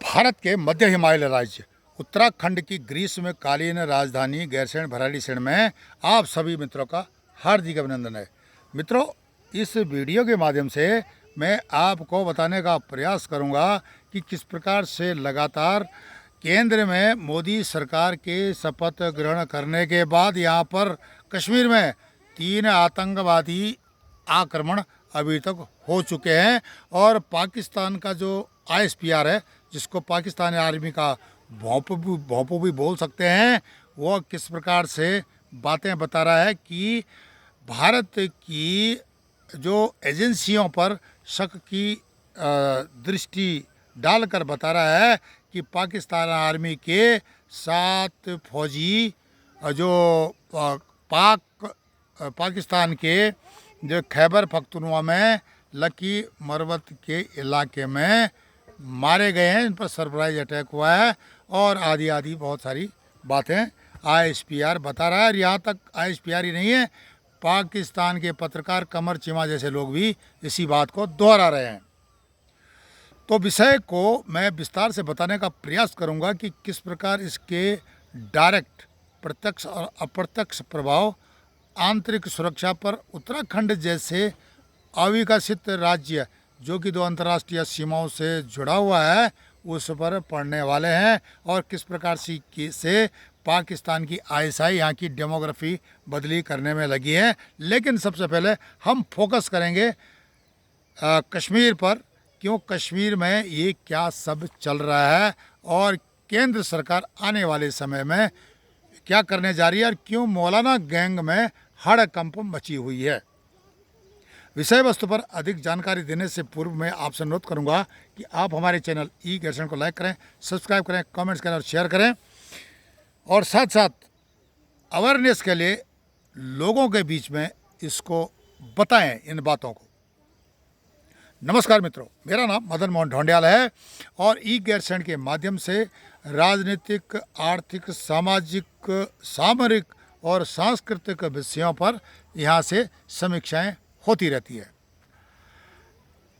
भारत के मध्य हिमालय राज्य उत्तराखंड की ग्रीष्मकालीन राजधानी गैरसैंण भराड़ीसैंण में आप सभी मित्रों का हार्दिक अभिनंदन है। मित्रों, इस वीडियो के माध्यम से मैं आपको बताने का प्रयास करूंगा कि किस प्रकार से लगातार केंद्र में मोदी सरकार के शपथ ग्रहण करने के बाद यहाँ पर कश्मीर में 3 आतंकवादी आक्रमण अभी तक हो चुके हैं और पाकिस्तान का जो ISPR है, जिसको पाकिस्तानी आर्मी का भोंपू भी बोल सकते हैं, वो किस प्रकार से बातें बता रहा है कि भारत की जो एजेंसियों पर शक की दृष्टि डालकर बता रहा है कि पाकिस्तान आर्मी के 7 फौजी जो पाकिस्तान के जो खैबर पख्तूनख्वा में लकी मरवत के इलाके में मारे गए हैं, इन पर सरप्राइज अटैक हुआ है और आदि आदि बहुत सारी बातें ISPR बता रहा है। और यहाँ तक ISPR ही नहीं है, पाकिस्तान के पत्रकार कमर चीमा जैसे लोग भी इसी बात को दोहरा रहे हैं। तो विषय को मैं विस्तार से बताने का प्रयास करूंगा कि किस प्रकार इसके डायरेक्ट, प्रत्यक्ष और अप्रत्यक्ष प्रभाव आंतरिक सुरक्षा पर उत्तराखंड जैसे अविकसित राज्य जो कि 2 अंतर्राष्ट्रीय सीमाओं से जुड़ा हुआ है उस पर पड़ने वाले हैं और किस प्रकार से पाकिस्तान की ISI यहाँ की डेमोग्राफी बदली करने में लगी है। लेकिन सबसे पहले हम फोकस करेंगे कश्मीर पर, क्यों कश्मीर में ये क्या सब चल रहा है और केंद्र सरकार आने वाले समय में क्या करने जा रही है और क्यों मौलाना गैंग में हड़कंप मची हुई है। विषय वस्तु पर अधिक जानकारी देने से पूर्व मैं आपसे अनुरोध करूंगा कि आप हमारे चैनल गैरसैंण को लाइक करें, सब्सक्राइब करें, कमेंट्स करें और शेयर करें और साथ साथ अवेयरनेस के लिए लोगों के बीच में इसको बताएं, इन बातों को। नमस्कार मित्रों, मेरा नाम मदन मोहन ढोंडियाल है और गैरसैंण के माध्यम से राजनीतिक, आर्थिक, सामाजिक, सामरिक और सांस्कृतिक विषयों पर यहाँ से समीक्षाएं होती रहती है।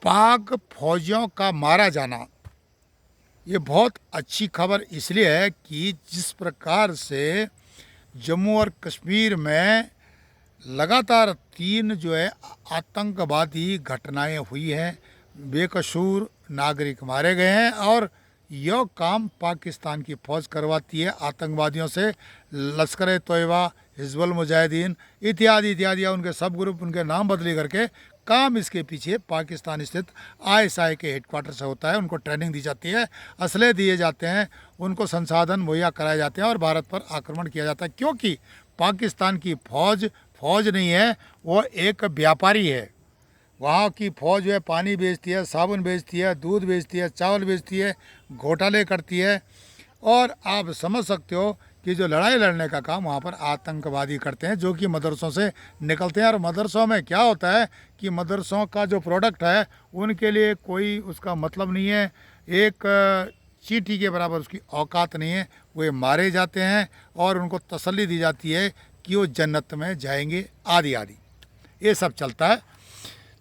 पाक फौजियों का मारा जाना ये बहुत अच्छी खबर इसलिए है कि जिस प्रकार से जम्मू और कश्मीर में लगातार 3 जो है आतंकवादी घटनाएं हुई हैं, बेकसूर नागरिक मारे गए हैं और यह काम पाकिस्तान की फौज करवाती है आतंकवादियों से। लश्कर ए तोयबा, हिजबुल मुजाहिदीन इत्यादि इत्यादि उनके सब ग्रुप, उनके नाम बदली करके काम इसके पीछे पाकिस्तान स्थित ISI के हेडक्वार्टर से होता है। उनको ट्रेनिंग दी जाती है, असले दिए जाते हैं, उनको संसाधन मुहैया कराए जाते हैं और भारत पर आक्रमण किया जाता है, क्योंकि पाकिस्तान की फौज नहीं है, वो एक व्यापारी है। वहाँ की फौज जो है पानी बेचती है, साबुन बेचती है, दूध बेचती है, चावल बेचती है, घोटाले करती है और आप समझ सकते हो कि जो लड़ाई लड़ने का काम वहाँ पर आतंकवादी करते हैं, जो कि मदरसों से निकलते हैं। और मदरसों में क्या होता है कि मदरसों का जो प्रोडक्ट है उनके लिए कोई उसका मतलब नहीं है, एक चींटी के बराबर उसकी औकात नहीं है, वे मारे जाते हैं और उनको तसल्ली दी जाती है कि वो जन्नत में जाएंगे, आदि आदि ये सब चलता है।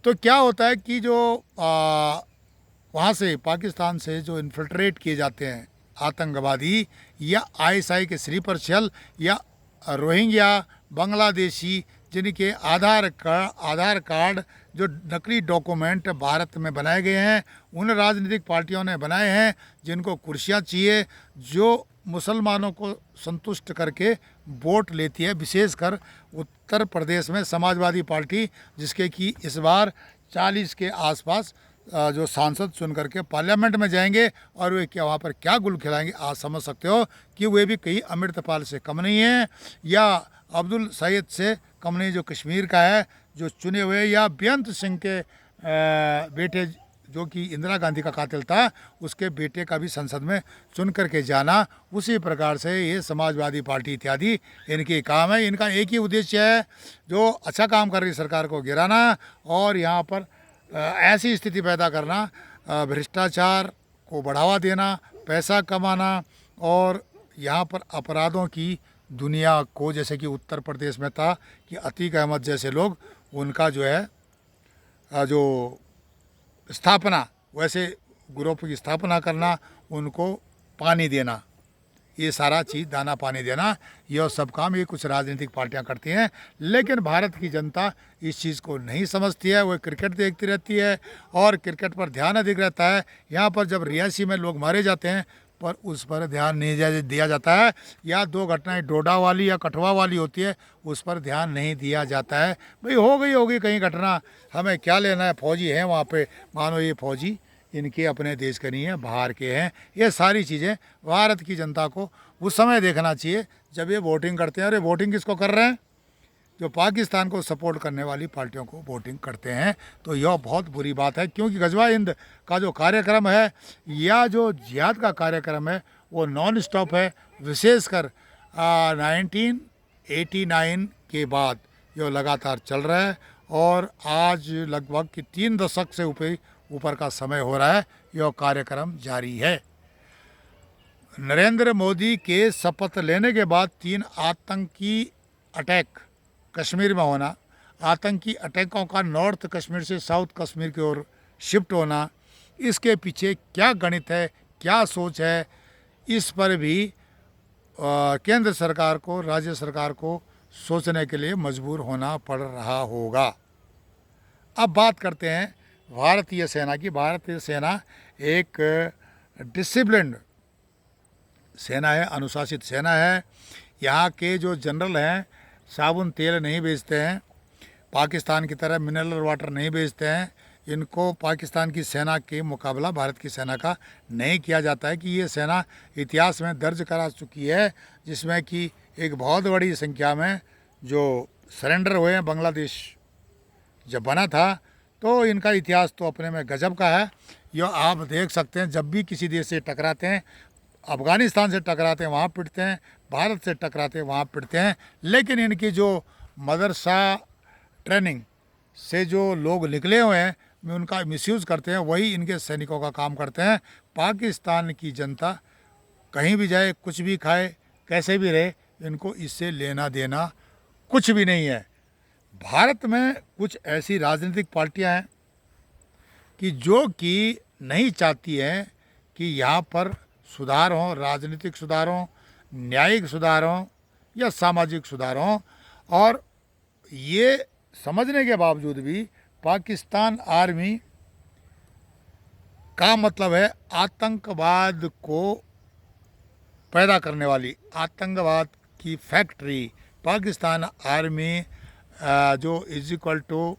तो क्या होता है कि जो वहाँ से पाकिस्तान से जो इन्फिल्ट्रेट किए जाते हैं आतंकवादी या ISI के स्लीपर सेल या रोहिंग्या बांग्लादेशी, जिनके आधार कार्ड जो नकली डॉक्यूमेंट भारत में बनाए गए हैं, उन राजनीतिक पार्टियों ने बनाए हैं जिनको कुर्सियाँ चाहिए, जो मुसलमानों को संतुष्ट करके वोट लेती है। विशेषकर उत्तर प्रदेश में समाजवादी पार्टी, जिसके कि इस बार 40 के आसपास जो सांसद चुन करके पार्लियामेंट में जाएंगे और वे क्या वहाँ पर क्या गुल खिलाएंगे, आप समझ सकते हो कि वे भी कहीं अमृतपाल से कम नहीं है या अब्दुल सैयद से कम नहीं, जो कश्मीर का है, जो चुने हुए, या बेअंत सिंह के बेटे जो कि इंदिरा गांधी का कातिल था, उसके बेटे का भी संसद में चुन करके जाना। उसी प्रकार से ये समाजवादी पार्टी इत्यादि इनकी काम है। इनका एक ही उद्देश्य है, जो अच्छा काम कर रही सरकार को गिराना और यहाँ पर ऐसी स्थिति पैदा करना, भ्रष्टाचार को बढ़ावा देना, पैसा कमाना और यहाँ पर अपराधों की दुनिया को, जैसे कि उत्तर प्रदेश में था कि अतीक अहमद जैसे लोग, उनका जो है जो स्थापना, वैसे ग्रुप की स्थापना करना, उनको पानी देना, ये सारा चीज़ दाना पानी देना, यह सब काम ये कुछ राजनीतिक पार्टियां करती हैं। लेकिन भारत की जनता इस चीज़ को नहीं समझती है। वो क्रिकेट देखती रहती है और क्रिकेट पर ध्यान अधिक रहता है। यहाँ पर जब रियासी में लोग मारे जाते हैं पर उस पर ध्यान नहीं दिया जाता है, या दो घटनाएं डोडा वाली या कठुआ वाली होती है उस पर ध्यान नहीं दिया जाता है। भाई हो गई होगी कहीं घटना, हमें क्या लेना है, फौजी हैं वहाँ पे, मानो ये फौजी इनके अपने देश के नहीं है, बाहर के हैं। ये सारी चीज़ें भारत की जनता को उस समय देखना चाहिए जब ये वोटिंग करते हैं। और ये वोटिंग किसको कर रहे हैं? जो पाकिस्तान को सपोर्ट करने वाली पार्टियों को वोटिंग करते हैं। तो यह बहुत बुरी बात है, क्योंकि गजवा हिंद का जो कार्यक्रम है या जो जिहाद का कार्यक्रम है वो नॉन स्टॉप है। विशेषकर 1989 के बाद यह लगातार चल रहा है और आज लगभग 3 दशक से ऊपर का समय हो रहा है, यह कार्यक्रम जारी है। नरेंद्र मोदी के शपथ लेने के बाद 3 आतंकी अटैक कश्मीर में होना, आतंकी अटैकों का नॉर्थ कश्मीर से साउथ कश्मीर की ओर शिफ्ट होना, इसके पीछे क्या गणित है, क्या सोच है, इस पर भी केंद्र सरकार को, राज्य सरकार को सोचने के लिए मजबूर होना पड़ रहा होगा। अब बात करते हैं भारतीय सेना की। भारतीय सेना एक डिसिप्लिन्ड सेना है, अनुशासित सेना है। यहाँ के जो जनरल हैं साबुन तेल नहीं बेचते हैं, पाकिस्तान की तरह मिनरल वाटर नहीं बेचते हैं। इनको पाकिस्तान की सेना के मुकाबला भारत की सेना का नहीं किया जाता है कि ये सेना इतिहास में दर्ज करा चुकी है, जिसमें कि एक बहुत बड़ी संख्या में जो सरेंडर हुए हैं। बांग्लादेश जब बना था तो इनका इतिहास तो अपने में गजब का है। यह आप देख सकते हैं, जब भी किसी देश से टकराते हैं, अफ़गानिस्तान से टकराते हैं वहाँ पिटते हैं, भारत से टकराते हैं वहाँ पिटते हैं। लेकिन इनकी जो मदरसा ट्रेनिंग से जो लोग निकले हुए हैं में उनका मिसयूज़ करते हैं, वही इनके सैनिकों का काम करते हैं। पाकिस्तान की जनता कहीं भी जाए, कुछ भी खाए, कैसे भी रहे, इनको इससे लेना देना कुछ भी नहीं है। भारत में कुछ ऐसी राजनीतिक पार्टियां हैं कि जो कि नहीं चाहती हैं कि यहाँ पर सुधार हो, राजनीतिक सुधार हो, न्यायिक सुधार हो या सामाजिक सुधार हो। और ये समझने के बावजूद भी पाकिस्तान आर्मी का मतलब है आतंकवाद को पैदा करने वाली, आतंकवाद की फैक्ट्री। पाकिस्तान आर्मी जो is equal to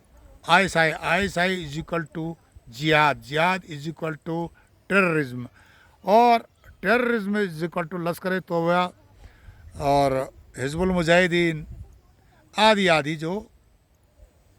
ISI, ISI is equal to जिहाद, जिहाद इज इक्वल टू टेररिज्म, और terrorism is equal to Lashkar Taiba और हिजबुल मुजाहिदीन आदि आदि जो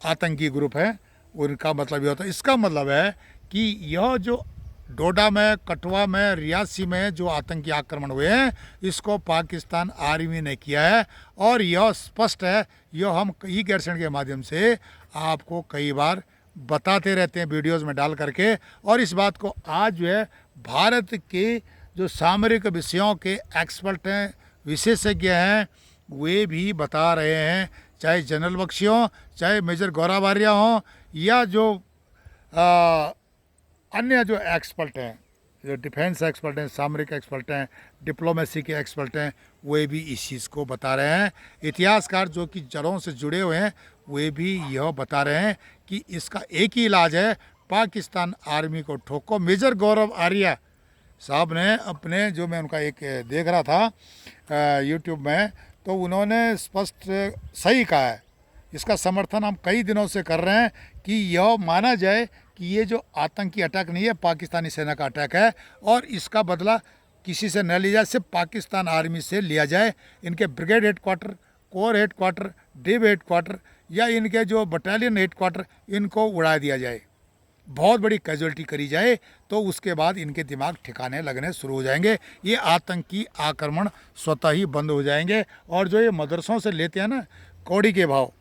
आतंकी ग्रुप है, उनका मतलब ये होता है। इसका मतलब है कि यह जो डोडा में, कठुआ में, रियासी में जो आतंकी आक्रमण हुए हैं, इसको पाकिस्तान आर्मी ने किया है। और यह स्पष्ट है, यह हम ई गैरसैंण के माध्यम से आपको कई बार बताते रहते हैं वीडियोस में डाल करके। और इस बात को आज जो है भारत के जो सामरिक विषयों के एक्सपर्ट हैं, विशेषज्ञ हैं, वे भी बता रहे हैं, चाहे जनरल बख्शी हों, चाहे मेजर गौराबारिया हों, या जो अन्य जो एक्सपर्ट हैं, जो डिफेंस एक्सपर्ट हैं, सामरिक एक्सपर्ट हैं, डिप्लोमेसी के एक्सपर्ट हैं, वे भी इस चीज़ को बता रहे हैं। इतिहासकार जो कि जड़ों से जुड़े हुए हैं, वे भी यह बता रहे हैं कि इसका एक ही इलाज है, पाकिस्तान आर्मी को ठोको। मेजर गौरव आर्या साहब ने अपने, जो मैं उनका एक देख रहा था यूट्यूब में, तो उन्होंने स्पष्ट सही कहा है। इसका समर्थन हम कई दिनों से कर रहे हैं कि यह माना जाए कि ये जो आतंकी अटैक नहीं है, पाकिस्तानी सेना का अटैक है, और इसका बदला किसी से न लिया जाए, सिर्फ पाकिस्तान आर्मी से लिया जाए। इनके brigade headquarter, core headquarter, div headquarter या इनके जो बटालियन हेडक्वार्टर, इनको उड़ा दिया जाए, बहुत बड़ी कैजुअल्टी करी जाए, तो उसके बाद इनके दिमाग ठिकाने लगने शुरू हो जाएंगे। ये आतंकी आक्रमण स्वतः ही बंद हो जाएंगे। और जो ये मदरसों से लेते हैं ना कौड़ी के भाव,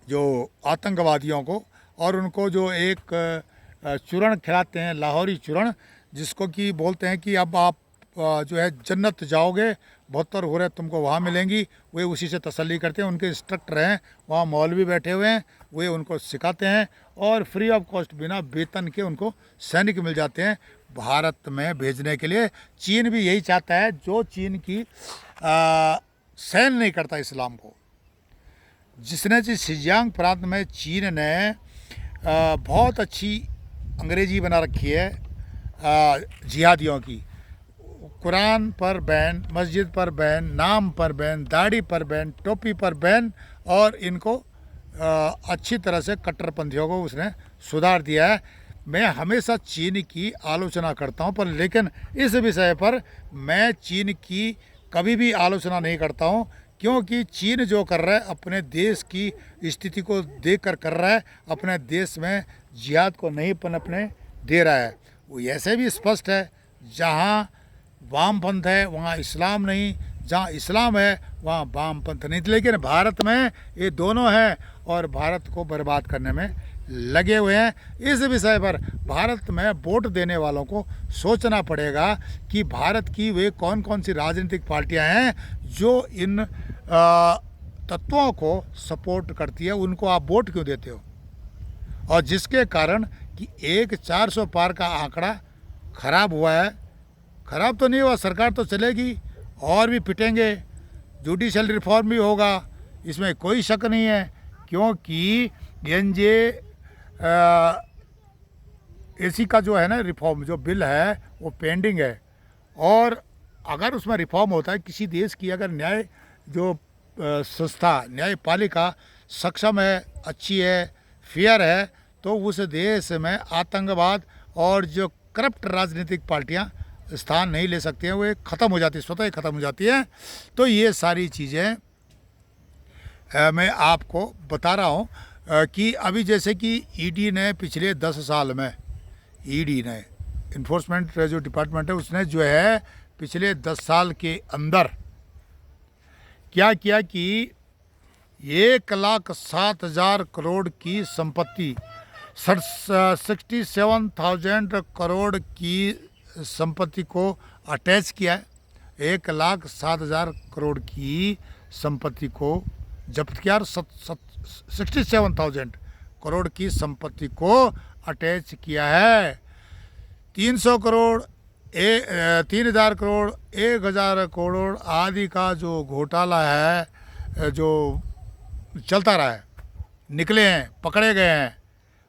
जो आतंकवादियों को, और उनको जो एक चूरण खिलाते हैं, लाहौरी चूरण, जिसको कि बोलते हैं कि अब आप जो है जन्नत जाओगे, 72 हो रहे तुमको वहाँ मिलेंगी। वे उसी से तसल्ली करते हैं, उनके इंस्ट्रक्टर हैं वहाँ, मौलवी बैठे हुए हैं, वे उनको सिखाते हैं और फ्री ऑफ कॉस्ट बिना वेतन के उनको सैनिक मिल जाते हैं भारत में भेजने के लिए। चीन भी यही चाहता है, जो चीन की सहन नहीं करता इस्लाम को। जिसने शिंजियांग प्रांत में चीन ने बहुत अच्छी अंग्रेजी बना रखी है जिहादियों की। कुरान पर बैन, मस्जिद पर बैन, नाम पर बैन, दाढ़ी पर बैन, टोपी पर बैन, और इनको अच्छी तरह से कट्टरपंथियों को उसने सुधार दिया है। मैं हमेशा चीन की आलोचना करता हूं, पर लेकिन इस विषय पर मैं चीन की कभी भी आलोचना नहीं करता हूं, क्योंकि चीन जो कर रहा है अपने देश की स्थिति को देखकर कर रहा है, अपने देश में जिहाद को नहीं पनपने दे रहा है। वो ऐसे भी स्पष्ट है, जहाँ वामपंथ है वहाँ इस्लाम नहीं, जहाँ इस्लाम है वहाँ वामपंथ नहीं। लेकिन भारत में ये दोनों हैं और भारत को बर्बाद करने में लगे हुए हैं। इस विषय पर भारत में वोट देने वालों को सोचना पड़ेगा कि भारत की वे कौन कौन सी राजनीतिक पार्टियां हैं जो इन तत्वों को सपोर्ट करती है, उनको आप वोट क्यों देते हो। और जिसके कारण कि एक 400 पार का आंकड़ा खराब हुआ है। खराब तो नहीं हुआ, सरकार तो चलेगी और भी पिटेंगे, जुडिशल रिफॉर्म भी होगा, इसमें कोई शक नहीं है, क्योंकि एनजे एसी का जो है ना रिफॉर्म, जो बिल है वो पेंडिंग है। और अगर उसमें रिफॉर्म होता है, किसी देश की अगर न्याय जो संस्था न्यायपालिका सक्षम है, अच्छी है, फेयर है, तो उस देश में आतंकवाद और जो करप्ट राजनीतिक पार्टियां स्थान नहीं ले सकती हैं, वो ख़त्म हो जाती है, स्वतः ही ख़त्म हो जाती है। तो ये सारी चीज़ें मैं आपको बता रहा हूँ कि अभी जैसे कि ईडी ने पिछले 10 साल में, ईडी ने इन्फोर्समेंट जो डिपार्टमेंट है उसने जो है पिछले 10 साल के अंदर क्या किया कि 1,07,000 करोड़ की संपत्ति, 67,000 करोड़ की संपत्ति को अटैच किया है। 1,07,000 करोड़ की संपत्ति को जब्त किया और 67,000 करोड़ की संपत्ति को अटैच किया है। 300 करोड़ 3,000 करोड़ 1,000 करोड़ आदि का जो घोटाला है, जो चलता रहा है, निकले हैं, पकड़े गए हैं,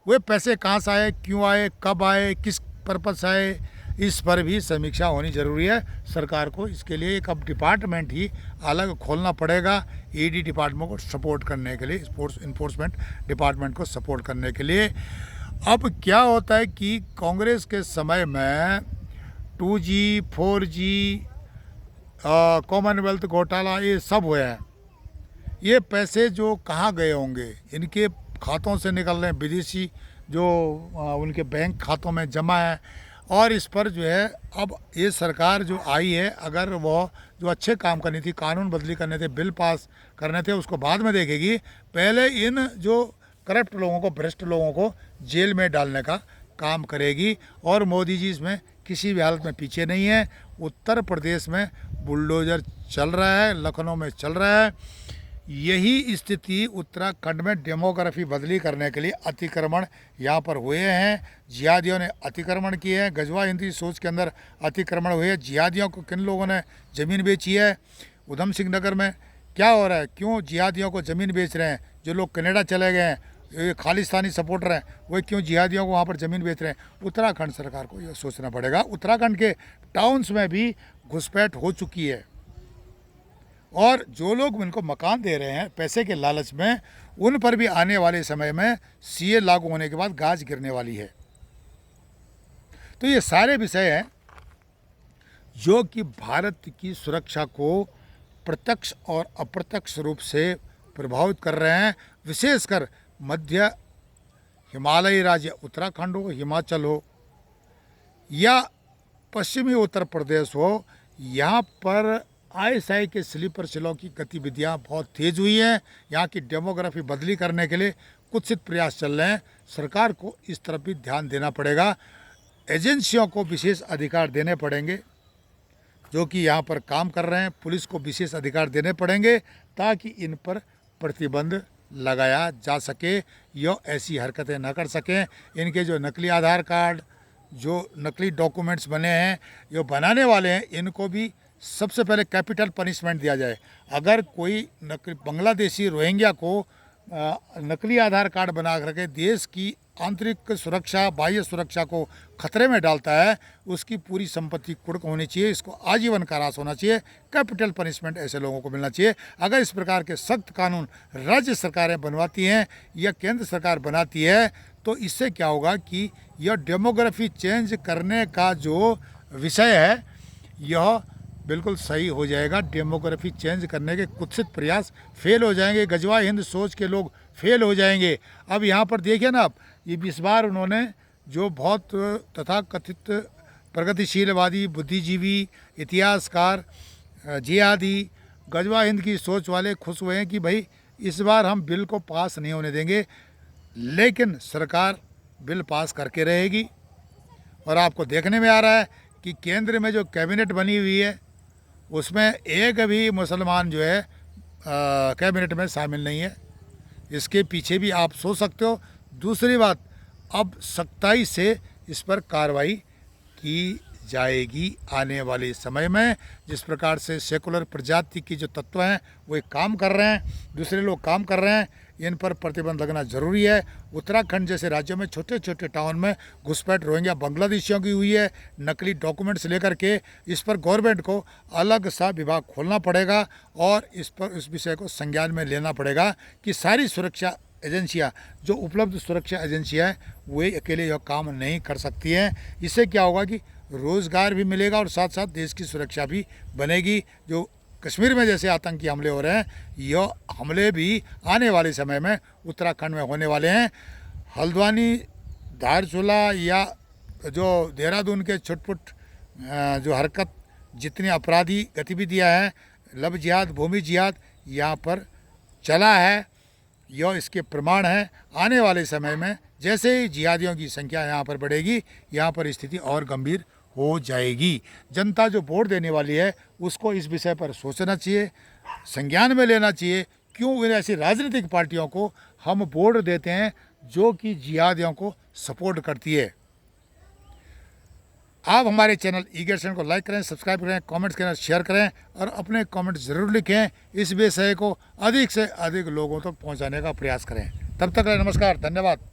वे पैसे कहाँ से आए, क्यों आए, कब आए, किस पर्पज से आए, इस पर भी समीक्षा होनी ज़रूरी है। सरकार को इसके लिए एक अब डिपार्टमेंट ही अलग खोलना पड़ेगा, ईडी डिपार्टमेंट को सपोर्ट करने के लिए, इन्फोर्समेंट डिपार्टमेंट को सपोर्ट करने के लिए। अब क्या होता है कि कांग्रेस के समय में 2G 4G कॉमनवेल्थ घोटाला ये सब हुआ है। ये पैसे जो कहाँ गए होंगे, इनके खातों से निकल रहे हैं, विदेशी जो उनके बैंक खातों में जमा है। और इस पर जो है अब ये सरकार जो आई है, अगर वो जो अच्छे काम करनी थी, कानून बदली करने थे, बिल पास करने थे, उसको बाद में देखेगी। पहले इन जो करप्ट लोगों को, भ्रष्ट लोगों को जेल में डालने का काम करेगी। और मोदी जी इसमें किसी भी हालत में पीछे नहीं है। उत्तर प्रदेश में बुलडोजर चल रहा है, लखनऊ में चल रहा है। यही स्थिति उत्तराखंड में डेमोग्राफी बदली करने के लिए अतिक्रमण यहाँ पर हुए हैं। जिहादियों ने अतिक्रमण किए हैं, गजवा हिंदी सोच के अंदर अतिक्रमण हुए हैं। जिहादियों को किन लोगों ने ज़मीन बेची है, उधम सिंह नगर में क्या हो रहा है, क्यों जिहादियों को ज़मीन बेच रहे हैं। जो लोग कनाडा चले गए हैं, ये खालिस्तानी सपोर्टर हैं, वो क्यों जिहादियों को वहाँ पर ज़मीन बेच रहे हैं। उत्तराखंड सरकार को यह सोचना पड़ेगा। उत्तराखंड के टाउन्स में भी घुसपैठ हो चुकी है, और जो लोग इनको मकान दे रहे हैं पैसे के लालच में, उन पर भी आने वाले समय में सीए लागू होने के बाद गाज गिरने वाली है। तो ये सारे विषय हैं जो कि भारत की सुरक्षा को प्रत्यक्ष और अप्रत्यक्ष रूप से प्रभावित कर रहे हैं। विशेषकर मध्य हिमालयी राज्य उत्तराखंड हो, हिमाचल हो या पश्चिमी उत्तर प्रदेश हो, यहाँ पर आईएसआई के स्लीपर सेलों की गतिविधियाँ बहुत तेज़ हुई हैं। यहाँ की डेमोग्राफी बदली करने के लिए कुत्सित प्रयास चल रहे हैं। सरकार को इस तरफ भी ध्यान देना पड़ेगा। एजेंसियों को विशेष अधिकार देने पड़ेंगे, जो कि यहाँ पर काम कर रहे हैं, पुलिस को विशेष अधिकार देने पड़ेंगे ताकि इन पर प्रतिबंध लगाया जा सके, यह ऐसी हरकतें न कर सकें। इनके जो नकली आधार कार्ड, जो नकली डॉक्यूमेंट्स बने हैं, जो बनाने वाले हैं, इनको भी सबसे पहले कैपिटल पनिशमेंट दिया जाए। अगर कोई नकली बांग्लादेशी रोहिंग्या को नकली आधार कार्ड बना करके देश की आंतरिक सुरक्षा, बाह्य सुरक्षा को खतरे में डालता है, उसकी पूरी संपत्ति कुर्क होनी चाहिए, इसको आजीवन कारावास होना चाहिए, कैपिटल पनिशमेंट ऐसे लोगों को मिलना चाहिए। अगर इस प्रकार के सख्त कानून राज्य सरकारें बनवाती हैं या केंद्र सरकार बनाती है तो इससे क्या होगा कि यह डेमोग्राफी चेंज करने का जो विषय है यह बिल्कुल सही हो जाएगा। डेमोग्राफी चेंज करने के कुत्सित प्रयास फेल हो जाएंगे, गजवा हिंद सोच के लोग फेल हो जाएंगे। अब यहाँ पर देखिए ना, अब ये इस बार उन्होंने जो बहुत तथाकथित प्रगतिशीलवादी, बुद्धिजीवी, इतिहासकार, जिहादी, गजवा हिंद की सोच वाले खुश हुए हैं कि भाई इस बार हम बिल को पास नहीं होने देंगे, लेकिन सरकार बिल पास करके रहेगी। और आपको देखने में आ रहा है कि केंद्र में जो कैबिनेट बनी हुई है उसमें एक भी मुसलमान जो है कैबिनेट में शामिल नहीं है। इसके पीछे भी आप सोच सकते हो। दूसरी बात, अब सख्ताई से इस पर कार्रवाई की जाएगी आने वाले समय में। जिस प्रकार से सेकुलर प्रजाति की जो तत्व हैं वो एक काम कर रहे हैं, दूसरे लोग काम कर रहे हैं, इन पर प्रतिबंध लगना ज़रूरी है। उत्तराखंड जैसे राज्यों में छोटे छोटे टाउन में घुसपैठ रोहिंग्या बांग्लादेशियों की हुई है, नकली डॉक्यूमेंट्स लेकर के। इस पर गवर्नमेंट को अलग सा विभाग खोलना पड़ेगा और इस पर इस विषय को संज्ञान में लेना पड़ेगा कि सारी सुरक्षा एजेंसियां, जो उपलब्ध सुरक्षा एजेंसियां हैं, वे अकेले यह काम नहीं कर सकती हैं। इससे क्या होगा कि रोज़गार भी मिलेगा और साथ साथ देश की सुरक्षा भी बनेगी। जो कश्मीर में जैसे आतंकी हमले हो रहे हैं, यह हमले भी आने वाले समय में उत्तराखंड में होने वाले हैं। हल्द्वानी, धारचूला या जो देहरादून के छुटपुट जो हरकत, जितनी अपराधी गतिविधियां हैं, लव जिहाद, भूमि जिहाद यहाँ पर चला है, यह इसके प्रमाण है। आने वाले समय में जैसे ही जिहादियों की संख्या यहाँ पर बढ़ेगी, यहाँ पर स्थिति और गंभीर हो जाएगी। जनता जो वोट देने वाली है उसको इस विषय पर सोचना चाहिए, संज्ञान में लेना चाहिए। क्यों इन ऐसी राजनीतिक पार्टियों को हम वोट देते हैं जो कि जिहादियों को सपोर्ट करती है। आप हमारे चैनल ईगर्सन को लाइक करें, सब्सक्राइब करें, कमेंट्स करें, शेयर करें और अपने कमेंट ज़रूर लिखें। इस विषय को अधिक से अधिक लोगों तक पहुंचाने का प्रयास करें। तब तक नमस्कार, धन्यवाद।